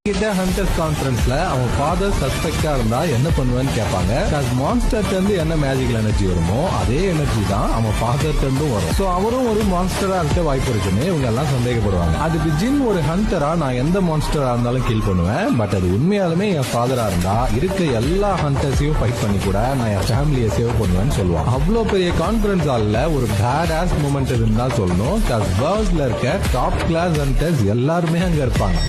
கிட்ட ஹண்டர்ஸ் கான்ஃபரன்ஸ்ல அவன் ஃபாதர் சஸ்பெக்டா இருந்தா என்ன பண்ணுவேன்னு கேட்பாங்க. மான்ஸ்டர்ல இருந்து என்ன மேஜிக்கல் எனர்ஜி வருமோ அதே எனர்ஜி தான் அவன் ஃபாதர்ல இருந்தும் வரும். சோ அவரும் ஒரு மான்ஸ்டரா இருக்க வாய்ப்பு இருக்குன்னு இவங்க எல்லாம் சந்தேகப்படுவாங்க. அதுக்கு ஜின் ஒரு ஹண்டரா நான் எந்த மான்ஸ்டரா இருந்தாலும் கில் பண்ணுவேன், பட் அது உண்மையாலுமே என் ஃபாதரா இருந்தா இருக்க எல்லா ஹண்டர்ஸையும் ஃபைட் பண்ணி கூட நான் என் ஃபேமிலியை சேவ் பண்ணுவேன்னு சொல்லுவான். அவ்வளவு பெரிய கான்ஃபரன்ஸ் ஹால்ல ஒரு பேட் ஆஸ் மூமெண்ட் இருந்தா சொல்லணும். வேர்ல்ட்ல இருக்க டாப் கிளாஸ் ஹண்டர்ஸ் எல்லாருமே அங்க இருப்பாங்க.